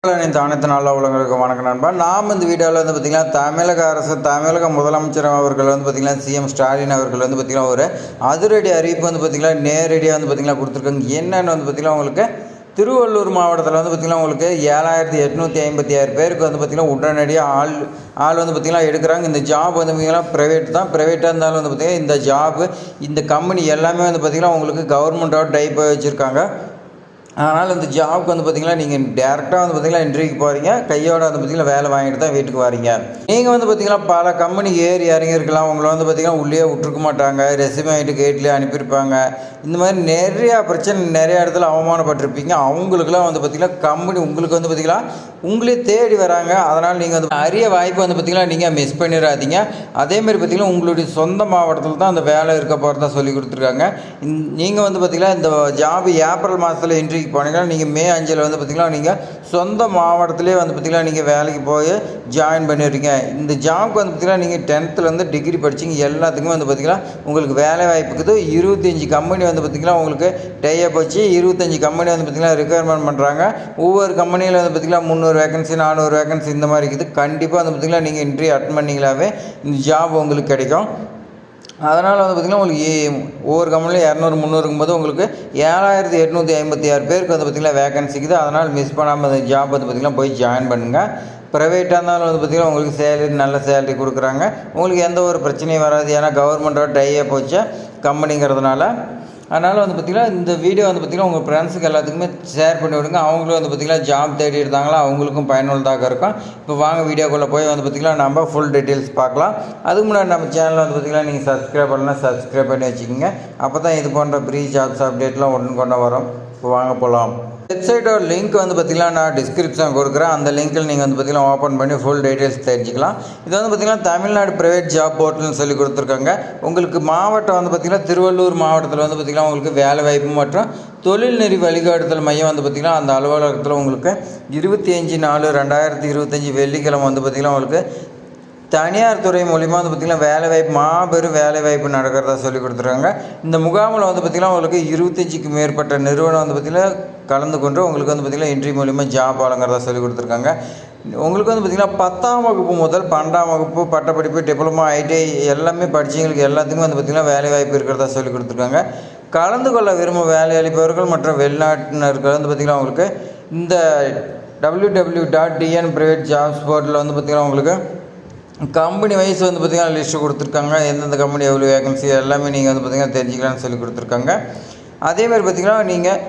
இந்த அனைத்து நல்ல உலகங்களுக்கு வணக்கம் நண்பா. நாம் இந்த வீடியோவில் வந்து பார்த்திங்கன்னா தமிழக அரசு தமிழக முதலமைச்சர் அவர்கள் வந்து பார்த்திங்கன்னா சிஎம் ஸ்டாலின் அவர்கள் வந்து பார்த்திங்கன்னா ஒரு அதிரடி அறிவிப்பு வந்து பார்த்திங்கன்னா நேரடியாக வந்து பார்த்திங்கன்னா கொடுத்துருக்காங்க. என்னென்னு வந்து பார்த்திங்கன்னா உங்களுக்கு திருவள்ளூர் மாவட்டத்தில் வந்து பார்த்திங்கன்னா உங்களுக்கு 7856 பேருக்கு வந்து பார்த்திங்கன்னா உடனடியாக ஆள் வந்து பார்த்திங்கன்னா எடுக்கிறாங்க. இந்த ஜாப் வந்து பார்த்திங்கன்னா ப்ரைவேட்டாக இருந்தாலும் வந்து பார்த்திங்கன்னா இந்த ஜாப் இந்த கம்பெனி எல்லாமே வந்து பார்த்திங்கன்னா உங்களுக்கு கவர்மெண்ட்டோட டைப் வச்சுருக்காங்க. அதனால் இந்த ஜாப்க்கு வந்து பார்த்திங்கன்னா நீங்கள் டேரெக்டாக வந்து பார்த்திங்கன்னா இன்டர்வியூக்கு போகிறீங்க, கையோட வந்து பார்த்திங்கன்னா வேலை வாங்கிட்டு தான் வீட்டுக்கு வரீங்க. நீங்கள் வந்து பார்த்திங்கன்னா பல கம்பெனி ஏறி இறங்கியிருக்கலாம், உங்களை வந்து பார்த்திங்கன்னா உள்ளே விட்டுருக்க மாட்டாங்க, ரெசியூமே ஆகிட்டு கேட்லேயே அனுப்பியிருப்பாங்க. இந்த மாதிரி நிறையா பிரச்சனை, நிறைய இடத்துல அவமானப்பட்டிருப்பீங்க. அவங்களுக்குலாம் வந்து பார்த்திங்கன்னா கம்பெனி உங்களுக்கு வந்து பார்த்திங்கன்னா உங்களே தேடி வராங்க. அதனால் நீங்கள் வந்து அரிய வாய்ப்பு வந்து பார்த்திங்கன்னா நீங்கள் மிஸ் பண்ணிடாதீங்க. அதேமாதிரி பார்த்திங்கன்னா உங்களுடைய சொந்த மாவட்டத்தில் தான் அந்த வேலை இருக்க போகிறதா சொல்லி கொடுத்துருக்காங்க. நீங்கள் வந்து பார்த்திங்கன்னா இந்த ஜாப் ஏப்ரல் மாதத்தில் இன்டர்வியூ போனீங்கன்னா நீங்கள் மே 5 வந்து பார்த்திங்கன்னா நீங்கள் சொந்த மாவட்டத்திலே வந்து பார்த்திங்கன்னா நீங்கள் வேலைக்கு போய் ஜாயின் பண்ணிடுறீங்க. இந்த ஜாப்க்கு வந்து பார்த்திங்கன்னா நீங்கள் 10th டிகிரி படிச்சிங்க எல்லாத்துக்குமே வந்து பார்த்திங்கன்னா உங்களுக்கு வேலை வாய்ப்புக்குது. 25 கம்பெனி வந்து பார்த்திங்கன்னா உங்களுக்கு டைப் வச்சு 25 கம்பெனி வந்து பார்த்திங்கன்னா ரெக்குயர்மெண்ட் பண்ணுறாங்க. ஒவ்வொரு கம்பெனியில் வந்து பார்த்திங்கன்னா 300 வேகன்சி 400 வேகன்சி இந்த மாதிரி இருக்குது. கண்டிப்பாக வந்து பார்த்திங்கன்னா நீங்கள் இன்டர்வியூ அட்டன் பண்ணிங்களாவே இந்த ஜாப் உங்களுக்கு கிடைக்கும். அதனால் வந்து பார்த்திங்கன்னா உங்களுக்கு ஒவ்வொரு கம்பெனியும் 200 300 போது உங்களுக்கு 7856 பேருக்கு வந்து பார்த்திங்கன்னா வேகன்சிக்குது. அதனால் மிஸ் பண்ணாமல் அந்த ஜாப் வந்து பார்த்திங்கன்னா போய் ஜாயின் பண்ணுங்கள். ப்ரைவேட்டாக இருந்தாலும் வந்து பார்த்திங்கன்னா உங்களுக்கு சேலரி நல்ல சேலரி கொடுக்குறாங்க. உங்களுக்கு எந்த ஒரு பிரச்சனையும் வராது. ஏன்னா கவர்மெண்ட்டோட டைப் வச்ச கம்பெனிங்கிறதுனால. அதனால் வந்து பார்த்திங்கன்னா இந்த வீடியோ வந்து பார்த்திங்கன்னா உங்கள் ஃப்ரெண்ட்ஸுக்கு எல்லாத்துக்குமே ஷேர் பண்ணி விடுங்க. அவங்களும் வந்து பார்த்திங்கன்னா ஜாப் தேடி இருந்தாங்களா அவங்களுக்கும் பயனுள்ளதாக இருக்கும். இப்போ வாங்க வீடியோக்குள்ளே போய் வந்து பார்த்திங்கன்னா நம்ம ஃபுல் டீட்டெயில்ஸ் பார்க்கலாம். அதுக்கு முன்னாடி நம்ம சேனலில் வந்து பார்த்திங்கன்னா நீங்கள் சப்ஸ்கிரைப் பண்ணலாம், சப்ஸ்கிரைப் பண்ணி வச்சுக்கோங்க. அப்போ தான் இது போன்ற ப்ரீ ஜாப்ஸ் அப்டேட்லாம் உடனுக்குடனே வரும். இப்போ வாங்க போகலாம். வெப்சைட்டோட லிங்க் வந்து பார்த்திங்கன்னா நான் டிஸ்கிரிப்ஷன் கொடுக்குறேன். அந்த லிங்க்கில் நீங்கள் வந்து பார்த்திங்கன்னா ஓப்பன் பண்ணி ஃபுல் டீட்டெயில்ஸ் தெரிஞ்சுக்கலாம். இது வந்து பார்த்திங்கன்னா தமிழ்நாடு ப்ரைவேட் ஜாப் போர்ட்டல்னு சொல்லி கொடுத்துருக்காங்க. உங்களுக்கு மாவட்டம் வந்து பார்த்திங்கன்னா திருவள்ளூர் மாவட்டத்தில் வந்து பார்த்திங்கன்னா உங்களுக்கு வேலை வாய்ப்பு மற்றும் தொழில்நெறி வழிகாட்டுதல் மையம் வந்து பார்த்திங்கன்னா அந்த அலுவலகத்தில் உங்களுக்கு 25/4/2025 வெள்ளிக்கிழமை வந்து பார்த்திங்கன்னா உங்களுக்கு தனியார் துறை மூலிமா வந்து பார்த்திங்கன்னா வேலைவாய்ப்பு மாபெரும் வேலைவாய்ப்பு நடக்கிறதா சொல்லி கொடுத்துருக்காங்க. இந்த முகாமில் வந்து பார்த்திங்கன்னா உங்களுக்கு 25க்கும் மேற்பட்ட நிறுவனம் வந்து பார்த்திங்கன்னா கலந்து கொண்டு உங்களுக்கு வந்து பார்த்திங்கன்னா இன்டர்வியூ மூலிமா ஜாப் வழங்குறதா சொல்லி கொடுத்துருக்காங்க. உங்களுக்கு வந்து பார்த்திங்கன்னா 10ஆம் வகுப்பு முதல் 12ஆம் வகுப்பு பட்டப்படிப்பு டிப்ளமா ஐடிஐ எல்லாமே படித்தவங்களுக்கு எல்லாத்துக்குமே வந்து பார்த்திங்கன்னா வேலைவாய்ப்பு இருக்கிறதா சொல்லி கொடுத்துருக்காங்க. கலந்து கொள்ள விரும்பும் வேலையளிப்பவர்கள் மற்றும் வெளிநாட்டினர்கள் வந்து பார்த்திங்கன்னா உங்களுக்கு இந்த www.dn private jobs போர்ட்டலில் வந்து பார்த்திங்கன்னா உங்களுக்கு கம்பெனி வைஸ் வந்து பார்த்திங்கன்னா லிஸ்ட்டு கொடுத்துருக்காங்க. எந்தெந்த கம்பெனி எவ்வளோ வேகன்சி எல்லாமே நீங்கள் வந்து பார்த்திங்கன்னா தெரிஞ்சுக்கலாம்னு சொல்லி கொடுத்துருக்காங்க. அதேமாதிரி பார்த்திங்கன்னா நீங்கள்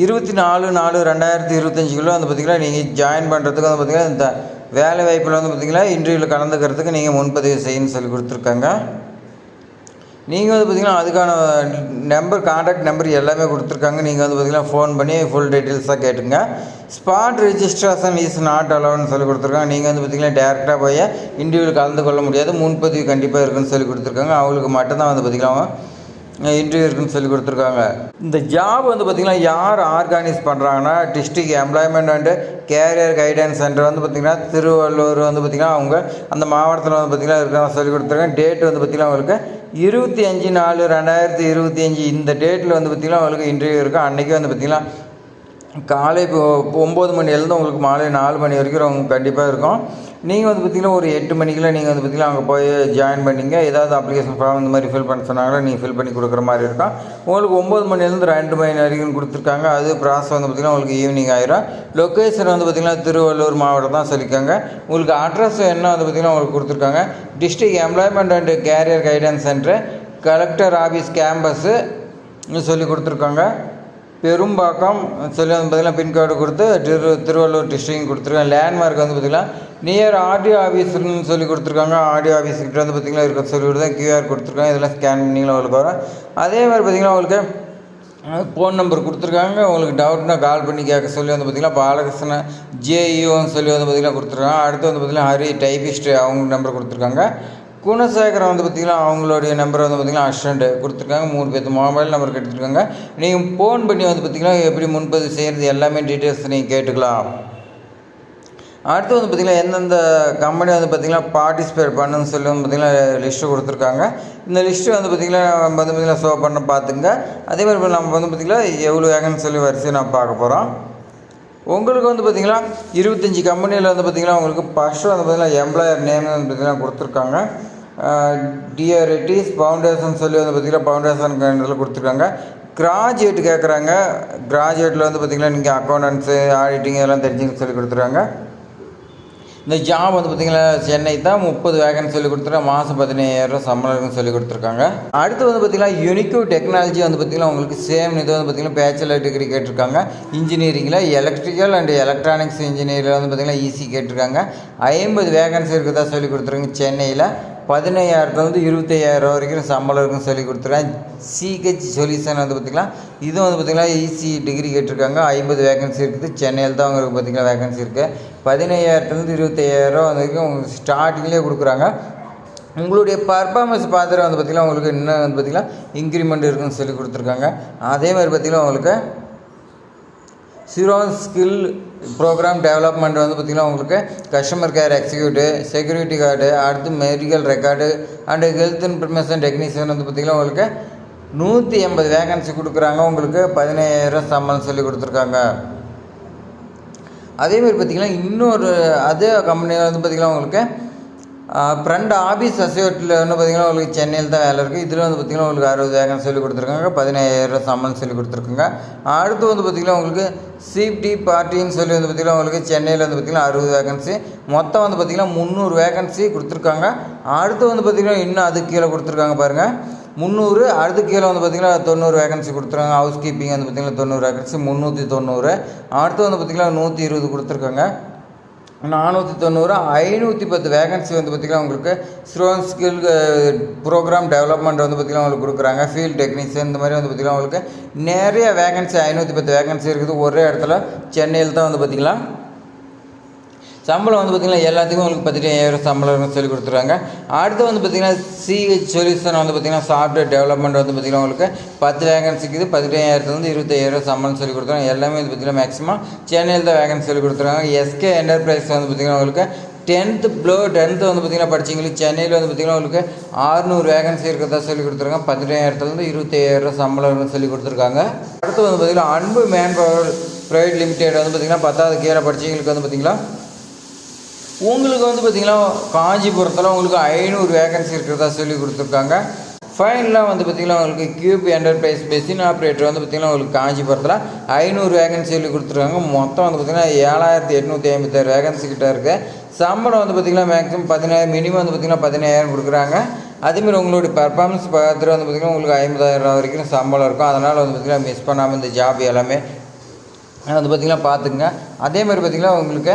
24/4/2025 வந்து பார்த்திங்கன்னா நீங்கள் ஜாயின் பண்ணுறதுக்கு வந்து பார்த்திங்கன்னா இந்த வேலை வாய்ப்பில் வந்து பார்த்திங்கன்னா இன்டர்வியூவில் கலந்துக்கிறதுக்கு நீங்கள் முன்பதிவு செய்யணும்னு சொல்லி கொடுத்துருக்காங்க. நீங்கள் வந்து பார்த்திங்கன்னா அதுக்கான நம்பர் கான்டாக்ட் நம்பர் எல்லாமே கொடுத்துருக்காங்க. நீங்கள் வந்து பார்த்திங்கன்னா ஃபோன் பண்ணி ஃபுல் டீட்டெயில்ஸாக கேட்டுங்க. ஸ்பாட் ரெஜிஸ்ட்ரேஷன் இஸ் நாட் அலோவ்னு சொல்லி கொடுத்துருக்காங்க. நீங்கள் வந்து பார்த்திங்கன்னா டேரெக்டாக போய் இன்டர்வியூவில் கலந்து கொள்ள முடியாது, முன்பதிவு கண்டிப்பாக இருக்குதுன்னு சொல்லி கொடுத்துருக்காங்க. அவங்களுக்கு மட்டும்தான் வந்து பார்த்திங்கன்னா இன்டர்வியூ இருக்குன்னு சொல்லி கொடுத்துருக்காங்க. இந்த ஜாப் வந்து பார்த்திங்கன்னா யார் ஆர்கனைஸ் பண்ணுறாங்கன்னா district employment and carrier guidance centre வந்து பார்த்திங்கன்னா திருவள்ளூர் வந்து பார்த்திங்கன்னா அவங்க அந்த மாவட்டத்தில் வந்து பார்த்திங்கன்னா இருக்கிறதா சொல்லி கொடுத்துருக்காங்க. டேட் வந்து பார்த்திங்கன்னா உங்களுக்கு 25/4/2025 இந்த டேட்டில் வந்து பார்த்திங்கன்னா உங்களுக்கு இன்டர்வியூ இருக்குது. அன்றைக்கி வந்து பார்த்திங்கன்னா காலை 9 மணிலேருந்து உங்களுக்கு மாலை 4 மணி வரைக்கும் உங்களுக்கு கண்டிப்பாக இருக்கும். நீங்கள் வந்து பார்த்திங்கன்னா ஒரு 8 மணிக்கெலாம் நீங்கள் வந்து பார்த்திங்கன்னா அங்கே போய் ஜாயின் பண்ணிங்க. ஏதாவது அப்ளிகேஷன் ஃபார்ம் இந்த மாதிரி ஃபில் பண்ண சொன்னாங்களோ நீங்கள் ஃபில் பண்ணி கொடுக்குற மாதிரி இருக்கும். உங்களுக்கு 9 மணிலேருந்து 2 மணி வரைக்கும் கொடுத்துருக்காங்க. அது ப்ராசஸ் வந்து பார்த்திங்கன்னா உங்களுக்கு ஈவினிங் ஆயிரும். லொக்கேஷன் வந்து பார்த்திங்கன்னா திருவள்ளூர் மாவட்டம் தான் சொல்லியிருக்காங்க. உங்களுக்கு அட்ரஸ் என்ன வந்து பார்த்திங்கன்னா உங்களுக்கு கொடுத்துருக்காங்க. District employment and carrier guidance centre collector office campus சொல்லி கொடுத்துருக்காங்க. பெரும்பாக்கம் சொல்லி வந்து பார்த்திங்கன்னா பின்கோடு கொடுத்து திருவள்ளூர் டிஸ்ட்ரிக்ட் கொடுத்துருக்காங்க. லேண்ட்மார்க் வந்து பார்த்திங்கன்னா நியர் ஆர்டிஓ ஆஃபீஸ்ன்னு சொல்லி கொடுத்துருக்காங்க. ஆர்டிஓ ஆஃபீஸ்கிட்ட வந்து பார்த்திங்கன்னா இருக்க சொல்லி கொடுத்தா QR கொடுத்துருக்காங்க. இதெல்லாம் ஸ்கேன் பண்ணிங்களா உங்களுக்கு வரும். அதே மாதிரி பார்த்திங்கன்னா உங்களுக்கு ஃபோன் நம்பர் கொடுத்துருக்காங்க. உங்களுக்கு டவுட்னா கால் பண்ணி கேட்க சொல்லி வந்து பார்த்திங்கன்னா பாலகிருஷ்ணன் JEOன்னு சொல்லி வந்து பார்த்திங்கன்னா கொடுத்துருக்காங்க. அடுத்து வந்து பார்த்திங்கன்னா ஹரி டைபிஸ்ட் அவங்க நம்பர் கொடுத்துருக்காங்க. குணசேகரம் வந்து பார்த்திங்கன்னா அவங்களுடைய நம்பர் வந்து பார்த்திங்கன்னா அசிஸ்டண்ட் கொடுத்துருக்காங்க. 3 பேர் மொபைல் நம்பர் எடுத்துருக்காங்க. நீங்கள் ஃபோன் பண்ணி வந்து பார்த்திங்கன்னா எப்படி முன்பதிவு செய்கிறது எல்லாமே டீட்டெயில்ஸ் நீங்கள் கேட்டுக்கலாம். அடுத்து வந்து பார்த்திங்கன்னா எந்தெந்த கம்பெனி வந்து பார்த்திங்கன்னா பார்ட்டிசிபேட் பண்ணுன்னு சொல்லி வந்து பார்த்திங்கன்னா லிஸ்ட்டு கொடுத்துருக்காங்க. இந்த லிஸ்ட்டு வந்து பார்த்திங்கன்னா நம்ம வந்து பார்த்திங்கன்னா ஷோ பண்ண பார்த்துங்க. அதே மாதிரி நம்ம வந்து பார்த்திங்கன்னா எவ்வளோ வேகன்னு சொல்லி வரிசை நம்ம பார்க்க போகிறோம். உங்களுக்கு வந்து பார்த்திங்கன்னா 25 கம்பெனியில் வந்து பார்த்திங்கன்னா உங்களுக்கு ஃபஸ்ட்டு வந்து பார்த்திங்கன்னா எம்ப்ளாயர் நேம் வந்து பார்த்திங்கன்னா கொடுத்துருக்காங்க. டிஆர்ஐடிஸ் ஃபவுண்டேஷன் சொல்லி வந்து பார்த்திங்கன்னா ஃபவுண்டேஷன் இதில் கொடுத்துருக்காங்க. கிராஜுவேட் கேட்குறாங்க. கிராஜுவேட்டில் வந்து பார்த்திங்கன்னா நீங்கள் அக்கௌண்டன்ஸு ஆடிட்டிங் இதெல்லாம் தெரிஞ்சுக்க சொல்லி கொடுத்துருக்காங்க. இந்த ஜாப் வந்து பார்த்திங்கன்னா சென்னை தான் 30 வேகன்சி சொல்லி கொடுத்துருக்காங்க. மாதம் 15,000 சம்பளம் சொல்லி கொடுத்துருக்காங்க. அடுத்து வந்து பார்த்திங்கன்னா யூனிக்யூ டெக்னாலஜி வந்து பார்த்திங்கன்னா உங்களுக்கு சேம் இது வந்து பார்த்திங்கன்னா பேச்சுலர் டிகிரி கேட்டிருக்காங்க. இன்ஜினியரிங்கில் எலக்ட்ரிக்கல் அண்ட் எலக்ட்ரானிக்ஸ் இன்ஜினியரில் வந்து பார்த்திங்கன்னா ஈஸி கேட்டிருக்காங்க. 50 வேகன்சி இருக்குதா சொல்லி கொடுத்துருக்காங்க. சென்னையில் 15,000 25,000 வரைக்கும் சம்பளம் இருக்குன்னு சொல்லி கொடுத்துருக்காங்க. சிஹெச் சொல்யூஷன் வந்து பார்த்திங்கன்னா இது வந்து பார்த்திங்கன்னா ஈஸி டிகிரி கேட்டிருக்காங்க. 50 வேகன்சி இருக்குது. சென்னையில் தான் உங்களுக்கு பார்த்திங்கன்னா வேகன்சி இருக்குது. 15,000 25,000 வரைக்கும் உங்களுக்கு ஸ்டார்டிங்லேயே கொடுக்குறாங்க. உங்களுடைய பர்ஃபார்மன்ஸ் பார்த்துட்டு வந்து பார்த்திங்கன்னா உங்களுக்கு இன்னும் வந்து பார்த்திங்கன்னா இன்க்ரிமெண்ட் இருக்குன்னு சொல்லி கொடுத்துருக்காங்க. அதே மாதிரி பார்த்திங்கன்னா உங்களுக்கு சிரோன் ஸ்கில் ப்ரோக்ராம் டெவலப்மெண்ட் வந்து பார்த்திங்கன்னா உங்களுக்கு customer care executive, security guard, அடுத்து medical record and health information technician வந்து பார்த்திங்கன்னா உங்களுக்கு 180 வேகன்சி கொடுக்குறாங்க. உங்களுக்கு 15,000 சம்பளம் சொல்லி கொடுத்துருக்காங்க. அதேமாதிரி பார்த்திங்கன்னா இன்னொரு அதே கம்பெனியில் வந்து பார்த்திங்கன்னா உங்களுக்கு ஃப்ரண்ட் ஆஃபீஸ் அசோசியேட்டில் வந்து பார்த்திங்கன்னா உங்களுக்கு சென்னையில் தான் வேலை இருக்குது. இதில் வந்து பார்த்திங்கன்னா உங்களுக்கு 60 வேகன்சி சொல்லி கொடுத்துருக்காங்க. 15,000 சம்பளம் சொல்லி கொடுத்துருக்காங்க. அடுத்து வந்து பார்த்திங்கன்னா உங்களுக்கு சிடி பார்ட்டின்னு சொல்லி வந்து பார்த்திங்கன்னா உங்களுக்கு சென்னையில் வந்து பார்த்திங்கன்னா 60 வேகன்சி. மொத்தம் வந்து பார்த்திங்கன்னா 300 வேகன்சி கொடுத்துருக்காங்க. அடுத்து வந்து பார்த்திங்கன்னா இன்னும் அதுக்கு கீழே கொடுத்துருக்காங்க பாருங்கள் 300. அடுத்து கீழே வந்து பார்த்திங்கன்னா 90 வேகன்சி கொடுத்துருக்காங்க. ஹவுஸ் கீப்பிங் வந்து பார்த்திங்கன்னா 90 வேகன்சி 390. அடுத்து வந்து பார்த்திங்கன்னா 120 கொடுத்துருக்காங்க. 490 510 வேகன்சி வந்து பார்த்திங்கன்னா உங்களுக்கு ஸ்ரோன் ஸ்கில் ப்ரோக்ராம் டெவலப்மெண்ட் வந்து பார்த்திங்கன்னா உங்களுக்கு கொடுக்குறாங்க. ஃபீல்டு டெக்னீஷியன் இந்த மாதிரி வந்து பார்த்திங்கன்னா உங்களுக்கு நிறைய வேகன்சி 510 வேகன்சி இருக்குது. ஒரே இடத்துல சென்னையில் தான் வந்து பார்த்திங்கன்னா சம்பளம் வந்து பார்த்திங்கன்னா எல்லாத்துக்கும் உங்களுக்கு 15,000 சம்பளம் சொல்லி கொடுத்துருக்காங்க. அடுத்து வந்து பார்த்திங்கன்னா சிஹெச் சொல்யூஷன் வந்து பார்த்திங்கன்னா சாஃப்ட்வேர் டெவலப்மெண்ட் வந்து பார்த்திங்கன்னா உங்களுக்கு 10 வேகன்சிக்குது. 15,000 25,000 சம்பளம் சொல்லி கொடுத்துருக்காங்க. எல்லாமே வந்து பார்த்திங்கன்னா மேக்ஸிமம் சென்னையில் தான் வேகன்சி சொல்லி கொடுத்துருக்காங்க. எஸ்கே என்டர்பிரைஸ் வந்து பார்த்திங்கன்னா உங்களுக்கு 10th வந்து பார்த்திங்கன்னா படிச்சிங்களுக்கு சென்னையில் வந்து பார்த்திங்கன்னா உங்களுக்கு 600 வேகன்சி இருக்கிறதா சொல்லி கொடுத்துருக்காங்க. 15,000 25,000 சம்பளம் சொல்லி கொடுத்துருக்காங்க. அடுத்து வந்து பார்த்திங்கன்னா அன்பு மேன் பவர் ப்ரைவேட் லிமிடெட் வந்து பார்த்திங்கன்னா 10th கீழே படிச்சிங்களுக்கு வந்து பார்த்திங்கன்னா உங்களுக்கு வந்து பார்த்திங்கன்னா காஞ்சிபுரத்தில் உங்களுக்கு 500 வேகன்சி இருக்கிறதா சொல்லி கொடுத்துருக்காங்க. ஃபைனலாக வந்து பார்த்திங்கன்னா உங்களுக்கு கியூப் என்டர்பிரைஸ் பெசின் ஆப்ரேட்டர் வந்து பார்த்திங்கன்னா உங்களுக்கு காஞ்சிபுரத்தில் 500 வேகன்சி சொல்லி கொடுத்துருக்காங்க. மொத்தம் வந்து பார்த்திங்கன்னா 7,856 வேகன்சி கிட்டே இருக்குது. சம்பளம் வந்து பார்த்திங்கன்னா மேக்ஸிமம் 15,000 மினிமம் வந்து பார்த்திங்கன்னா 15,000 கொடுக்குறாங்க. அதேமாதிரி உங்களுடைய பர்ஃபார்மன்ஸ் பார்த்துட்டு வந்து பார்த்திங்கன்னா உங்களுக்கு 50,000 வரைக்கும் சம்பளம் இருக்கும். அதனால் வந்து பார்த்திங்கன்னா மிஸ் பண்ணாமல் இந்த ஜாப் எல்லாமே வந்து பார்த்திங்கன்னா பார்த்துங்க. அதேமாதிரி பார்த்திங்கன்னா உங்களுக்கு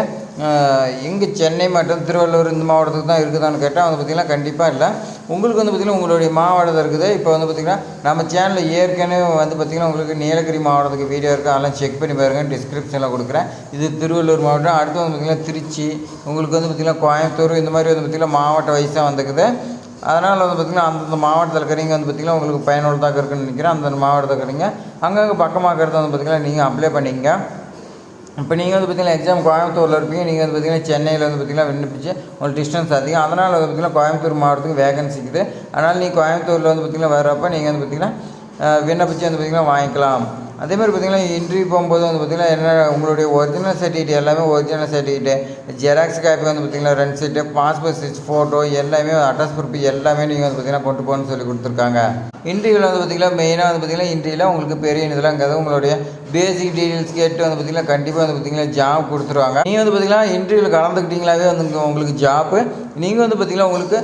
இங்கே சென்னை மற்றும் திருவள்ளூர் இந்த மாவட்டத்துக்கு தான் இருக்குதான்னு கேட்டால் வந்து பார்த்திங்கன்னா கண்டிப்பாக இல்லை. உங்களுக்கு வந்து பார்த்திங்கன்னா உங்களுடைய மாவட்டம் இருக்குது. இப்போ வந்து பார்த்திங்கன்னா நம்ம சேனலில் ஏற்கனவே வந்து பார்த்திங்கன்னா உங்களுக்கு நீலகிரி மாவட்டத்துக்கு வீடியோ இருக்குது. அதெல்லாம் செக் பண்ணி பாருங்கள். டிஸ்கிரிப்ஷனில் கொடுக்குறேன். இது திருவள்ளூர் மாவட்டம். அடுத்து வந்து பார்த்திங்கன்னா திருச்சி, உங்களுக்கு வந்து பார்த்திங்கன்னா கோயம்புத்தூர் இந்த மாதிரி வந்து பார்த்திங்கன்னா மாவட்ட வயசாக வந்துக்குது. அதனால் வந்து பார்த்திங்கன்னா அந்தந்த மாவட்டத்தில் இருக்கிறீங்க வந்து பார்த்திங்கன்னா உங்களுக்கு பயனுள்ளதாக இருக்குன்னு நினைக்கிறேன். அந்தந்த மாவட்டத்தில் இருக்கிறீங்க அங்கங்கே பக்கமாக இருக்கிறத வந்து பார்த்திங்கன்னா நீங்கள் அப்ளை பண்ணிங்க. இப்போ நீங்கள் வந்து பார்த்திங்கன்னா எக்ஸாம் கோயம்புத்தூரில் இருப்பீங்க. நீங்கள் வந்து பார்த்திங்கன்னா சென்னையில் வந்து பார்த்திங்கன்னா விண்ணப்பிச்சு உங்களுக்கு டிஸ்டன்ஸ் அதிகம். அதனால் வந்து பார்த்திங்கன்னா கோயம்புத்தூர் மாவட்டத்துக்கு வேகன்சி இருக்குது. அதனால் நீங்கள் கோயம்புத்தூரில் வந்து பார்த்திங்கன்னா வரப்போ நீங்கள் வந்து பார்த்திங்கன்னா விண்ணப்பிச்சு வந்து பார்த்திங்கன்னா வாங்கிக்கலாம். அதேமாதிரி பார்த்திங்கன்னா இன்டர்வியூ போகும்போது வந்து பார்த்திங்கன்னா என்ன உங்களுடைய ஒரிஜினல் சர்டிஃபிகேட் எல்லாமே ஒரிஜினல் சர்டிஃபிகேட்டு, ஜெராக்ஸ் காப்பி வந்து பார்த்திங்கன்னா 2 செட்டு, பாஸ்போர்ட் சைஸ் ஃபோட்டோ எல்லாமே அட்ரஸ் ப்ரூஃப் எல்லாமே நீங்கள் வந்து பார்த்திங்கன்னா கொண்டு போகணும்னு சொல்லி கொடுத்துருக்காங்க. இன்டர்வியூவில் வந்து பார்த்திங்கன்னா மெயினாக வந்து பார்த்திங்கன்னா இன்டர்வியூவில் உங்களுக்கு பெரிய இதெல்லாம் இருக்காது. உங்களுடைய பேசிக் டீட்டெயில்ஸ் கேட்டு வந்து பார்த்திங்கன்னா கண்டிப்பாக வந்து பார்த்திங்கன்னா ஜாப் கொடுத்துருவாங்க. நீங்கள் வந்து பார்த்திங்கன்னா இன்டர்வியூவில் கலந்துக்கிட்டீங்களாவே வந்து உங்களுக்கு ஜாப்பு. நீங்கள் வந்து பார்த்திங்கன்னா உங்களுக்கு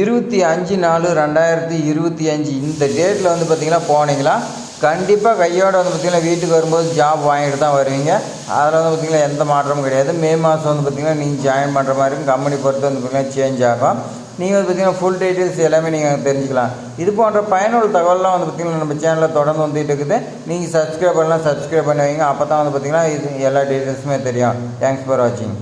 25/4/2025 இந்த டேட்டில் வந்து பார்த்திங்கன்னா போனீங்களா கண்டிப்பாக கையோடு வந்து பார்த்திங்கன்னா வீட்டுக்கு வரும்போது ஜாப் வாங்கிட்டு தான் வருவீங்க. அதில் வந்து பார்த்திங்கன்னா எந்த மாற்றமும் கிடையாது. மே மாதம் வந்து பார்த்திங்கன்னா நீங்கள் ஜாயின் பண்ணுற மாதிரி இருக்கும். கம்பெனி பொறுத்து வந்து பார்த்திங்கன்னா சேஞ்ச் ஆகும். நீங்கள் வந்து பார்த்திங்கன்னா ஃபுல் டீட்டெயில்ஸ் எல்லாமே நீங்கள் தெரிஞ்சுக்கலாம். இது போன்ற பயனுள்ள தகவலாம் வந்து பார்த்திங்கன்னா நம்ம சேனலில் தொடர்ந்து வந்துட்டு இருக்குது. நீங்கள் சப்ஸ்கிரைப் பண்ணலாம், சப்ஸ்கிரைப் பண்ணி வைங்க. அப்போ தான் வந்து பார்த்திங்கன்னா இது எல்லா டீட்டெயில்ஸுமே தெரியும். தேங்க்ஸ் ஃபார் வாட்சிங்.